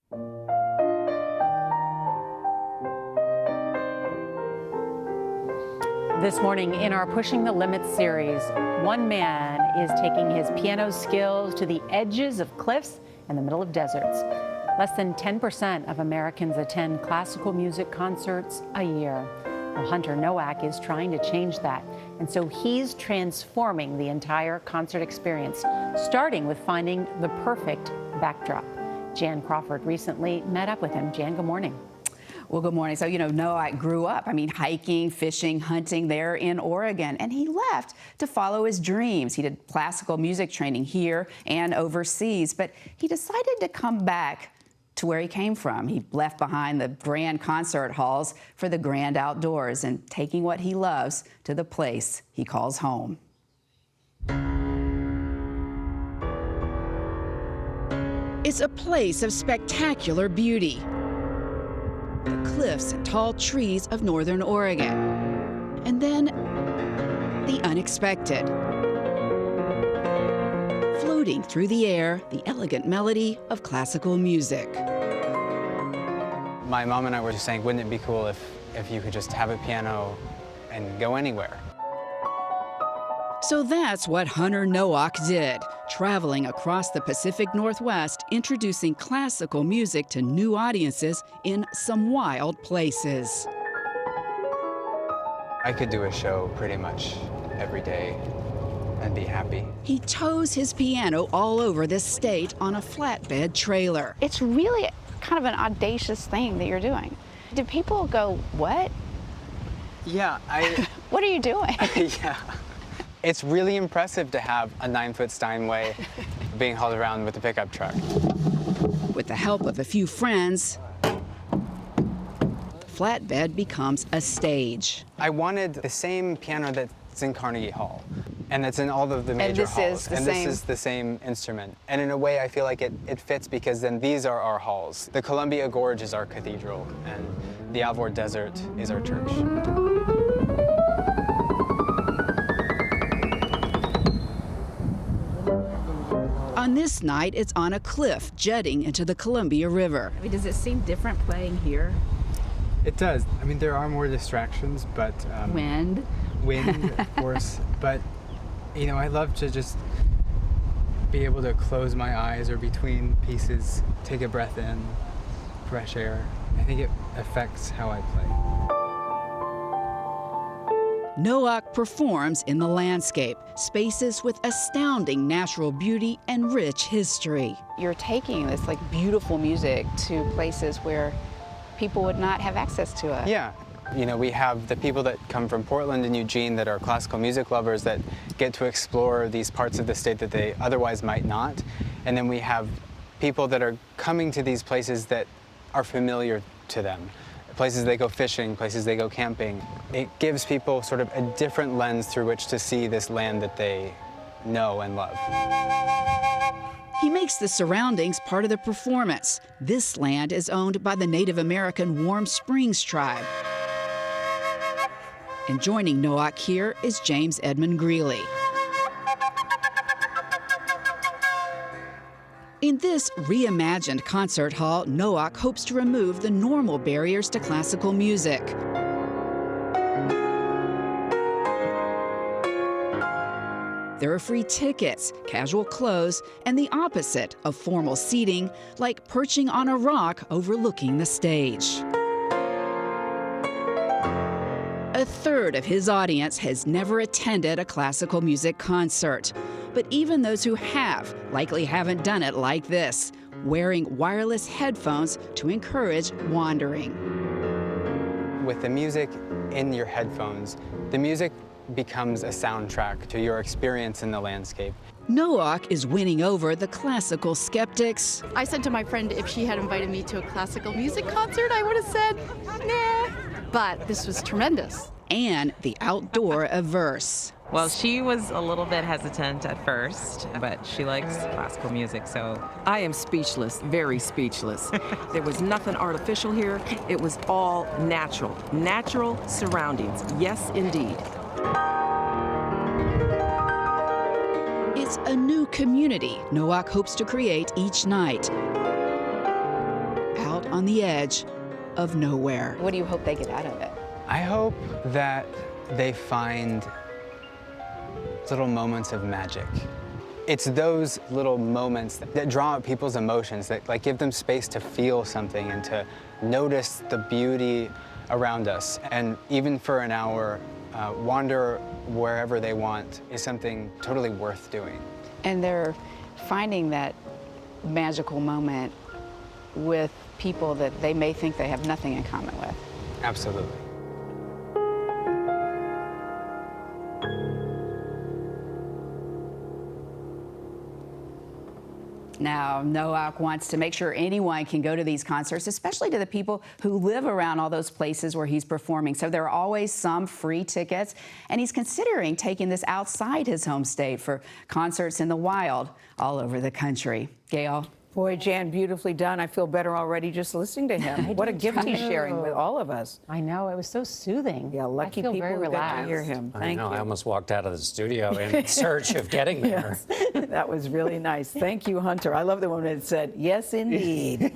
This morning in our Pushing the Limits series, one man is taking his piano skills to the edges of cliffs and the middle of deserts. Less than 10% of Americans attend classical music concerts a year. Well, Hunter Nowak is trying to change that, and so he's transforming the entire concert experience, starting with finding the perfect backdrop. Jan Crawford recently met up with him. Jan, good morning. Well, good morning. So, Nowak grew up, hiking, fishing, hunting there in Oregon, and he left to follow his dreams. He did classical music training here and overseas, but he decided to come back to where he came from. He left behind the grand concert halls for the grand outdoors and taking what he loves to the place he calls home. It's a place of spectacular beauty. The cliffs and tall trees of northern Oregon. And then the unexpected. Floating through the air, the elegant melody of classical music. My mom and I were just saying, wouldn't it be cool if you could just have a piano and go anywhere? So that's what Hunter Nowak did, traveling across the Pacific Northwest, introducing classical music to new audiences in some wild places. I could do a show pretty much every day and be happy. He tows his piano all over this state on a flatbed trailer. It's really kind of an audacious thing that you're doing. Do people go, what? Yeah, What are you doing? Yeah. It's really impressive to have a 9-foot Steinway being hauled around with a pickup truck. With the help of a few friends, flatbed becomes a stage. I wanted the same piano that's in Carnegie Hall, and that's in all of the major halls. This is the same instrument. And in a way, I feel like it fits because then these are our halls. The Columbia Gorge is our cathedral, and the Alvord Desert is our church. On this night, it's on a cliff jutting into the Columbia River. Does it seem different playing here? It does. There are more distractions, but... Wind, of course. But, I love to just be able to close my eyes or between pieces, take a breath in, fresh air. I think it affects how I play. Nowak performs in the landscape, spaces with astounding natural beauty and rich history. You're taking this beautiful music to places where people would not have access to it. Yeah. We have the people that come from Portland and Eugene that are classical music lovers that get to explore these parts of the state that they otherwise might not. And then we have people that are coming to these places that are familiar to them. Places they go fishing, places they go camping. It gives people sort of a different lens through which to see this land that they know and love. He makes the surroundings part of the performance. This land is owned by the Native American Warm Springs tribe. And joining Nowak here is James Edmund Greeley. In this reimagined concert hall, Nowak hopes to remove the normal barriers to classical music. There are free tickets, casual clothes, and the opposite of formal seating, like perching on a rock overlooking the stage. A third of his audience has never attended a classical music concert. But even those who have likely haven't done it like this, wearing wireless headphones to encourage wandering. With the music in your headphones, the music becomes a soundtrack to your experience in the landscape. Nowak is winning over the classical skeptics. I said to my friend if she had invited me to a classical music concert, I would have said, nah. But this was tremendous. And the outdoor averse. Well, she was a little bit hesitant at first, but she likes classical music, so. I am speechless, very speechless. There was nothing artificial here. It was all natural. Natural surroundings. Yes, indeed. It's a new community Nowak hopes to create each night. on the edge of nowhere. What do you hope they get out of it? I hope that they find little moments of magic. It's those little moments that draw out people's emotions, that like give them space to feel something and to notice the beauty around us. And even for an hour, wander wherever they want is something totally worth doing. And they're finding that magical moment with people that they may think they have nothing in common with. Absolutely. Now, Noak wants to make sure anyone can go to these concerts, especially to the people who live around all those places where he's performing. So there are always some free tickets, and he's considering taking this outside his home state for concerts in the wild all over the country. Gail? Boy, Jan, beautifully done. I feel better already just listening to him. What a gift he's sharing with all of us. I know, it was so soothing. Yeah, lucky I feel people very who got to relaxed. hear him. I Thank know, you. I almost walked out of the studio in search of getting there. That was really nice. Thank you, Hunter. I love the one that said, yes, indeed.